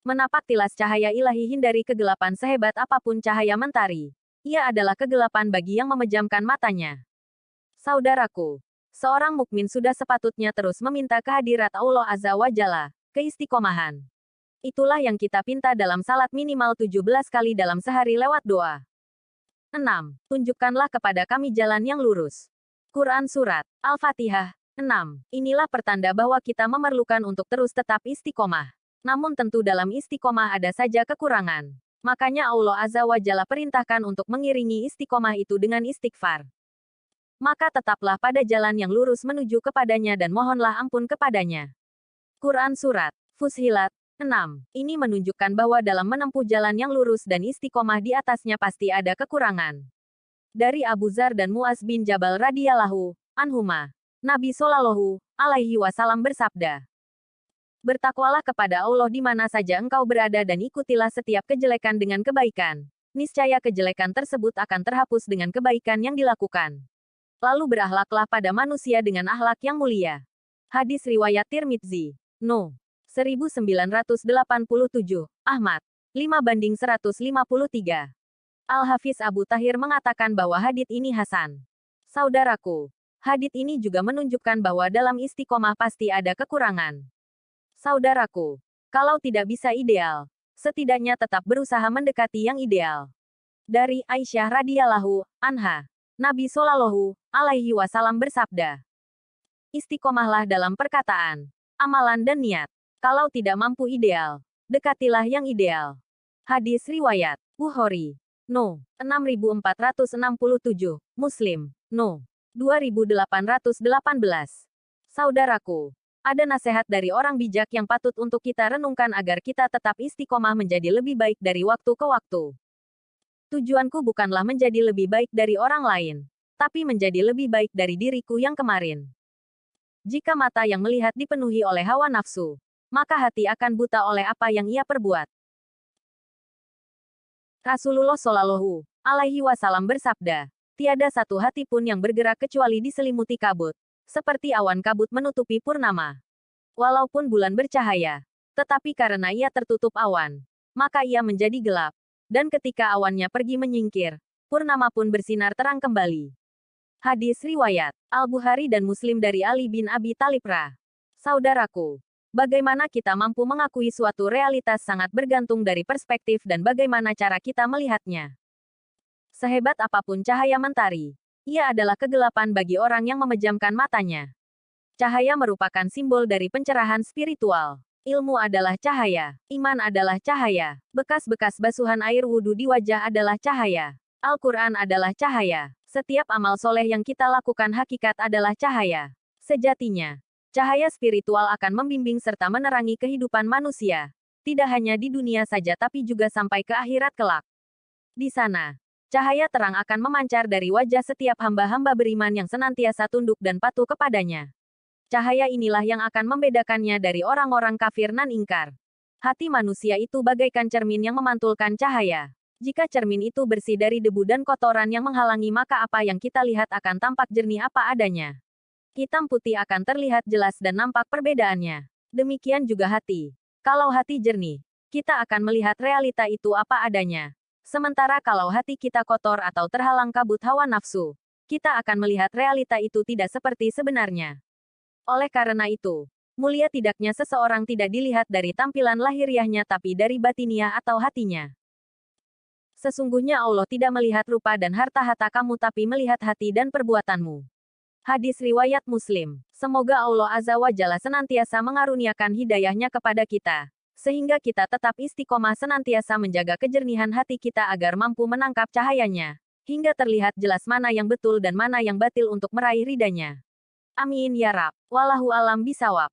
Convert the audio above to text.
Menapak tilas cahaya ilahi hindari kegelapan sehebat apapun cahaya mentari. Ia adalah kegelapan bagi yang memejamkan matanya. Saudaraku, seorang mukmin sudah sepatutnya terus meminta kehadirat Allah Azza wa Jalla, keistiqomahan. Itulah yang kita pinta dalam salat minimal 17 kali dalam sehari lewat doa. 6. Tunjukkanlah kepada kami jalan yang lurus. Quran Surat Al-Fatihah 6. Inilah pertanda bahwa kita memerlukan untuk terus tetap istiqomah. Namun tentu dalam istiqomah ada saja kekurangan. Makanya Allah Azza wa Jalla perintahkan untuk mengiringi istiqomah itu dengan istighfar. Maka tetaplah pada jalan yang lurus menuju kepadanya dan mohonlah ampun kepadanya. Quran Surat Fussilat 6. Ini menunjukkan bahwa dalam menempuh jalan yang lurus dan istiqomah di atasnya pasti ada kekurangan. Dari Abu Dzar dan Muaz bin Jabal radhiyallahu anhuma, Nabi Shallallahu alaihi wasallam bersabda, "Bertakwalah kepada Allah di mana saja engkau berada dan ikutilah setiap kejelekan dengan kebaikan. Niscaya kejelekan tersebut akan terhapus dengan kebaikan yang dilakukan. Lalu berakhlaklah pada manusia dengan akhlak yang mulia." Hadis riwayat Tirmidzi. No. 1987. Ahmad. 5/153. Al-Hafiz Abu Tahir mengatakan bahwa hadits ini hasan. Saudaraku, hadits ini juga menunjukkan bahwa dalam istiqomah pasti ada kekurangan. Saudaraku, kalau tidak bisa ideal, setidaknya tetap berusaha mendekati yang ideal. Dari Aisyah radhiyallahu anha, Nabi Shallallahu alaihi wasallam bersabda, "Istiqomahlah dalam perkataan, amalan dan niat. Kalau tidak mampu ideal, dekatilah yang ideal." Hadis riwayat Bukhari. No. 6467. Muslim. No. 2818. Saudaraku, ada nasihat dari orang bijak yang patut untuk kita renungkan agar kita tetap istiqomah menjadi lebih baik dari waktu ke waktu. Tujuanku bukanlah menjadi lebih baik dari orang lain, tapi menjadi lebih baik dari diriku yang kemarin. Jika mata yang melihat dipenuhi oleh hawa nafsu, maka hati akan buta oleh apa yang ia perbuat. Rasulullah Shallallahu alaihi wasallam bersabda, "Tiada satu hati pun yang bergerak kecuali diselimuti kabut, seperti awan kabut menutupi purnama. Walaupun bulan bercahaya, tetapi karena ia tertutup awan, maka ia menjadi gelap. Dan ketika awannya pergi menyingkir, purnama pun bersinar terang kembali." Hadis riwayat Al-Bukhari dan Muslim dari Ali bin Abi Thalib Ra. Saudaraku, bagaimana kita mampu mengakui suatu realitas sangat bergantung dari perspektif dan bagaimana cara kita melihatnya. Sehebat apapun cahaya mentari, ia adalah kegelapan bagi orang yang memejamkan matanya. Cahaya merupakan simbol dari pencerahan spiritual. Ilmu adalah cahaya. Iman adalah cahaya. Bekas-bekas basuhan air wudhu di wajah adalah cahaya. Al-Quran adalah cahaya. Setiap amal soleh yang kita lakukan hakikat adalah cahaya. Sejatinya, cahaya spiritual akan membimbing serta menerangi kehidupan manusia. Tidak hanya di dunia saja tapi juga sampai ke akhirat kelak. Di sana, cahaya terang akan memancar dari wajah setiap hamba-hamba beriman yang senantiasa tunduk dan patuh kepadanya. Cahaya inilah yang akan membedakannya dari orang-orang kafir nan ingkar. Hati manusia itu bagaikan cermin yang memantulkan cahaya. Jika cermin itu bersih dari debu dan kotoran yang menghalangi, maka apa yang kita lihat akan tampak jernih apa adanya. Hitam putih akan terlihat jelas dan nampak perbedaannya. Demikian juga hati. Kalau hati jernih, kita akan melihat realita itu apa adanya. Sementara kalau hati kita kotor atau terhalang kabut hawa nafsu, kita akan melihat realita itu tidak seperti sebenarnya. Oleh karena itu, mulia tidaknya seseorang tidak dilihat dari tampilan lahiriahnya tapi dari batiniah atau hatinya. Sesungguhnya Allah tidak melihat rupa dan harta-harta kamu tapi melihat hati dan perbuatanmu. Hadis riwayat Muslim. Semoga Allah Azza wa Jalla senantiasa mengaruniakan hidayahnya kepada kita, sehingga kita tetap istiqomah senantiasa menjaga kejernihan hati kita agar mampu menangkap cahayanya, hingga terlihat jelas mana yang betul dan mana yang batil untuk meraih ridhanya. Amin ya Rabb. Wallahu alam bisawab.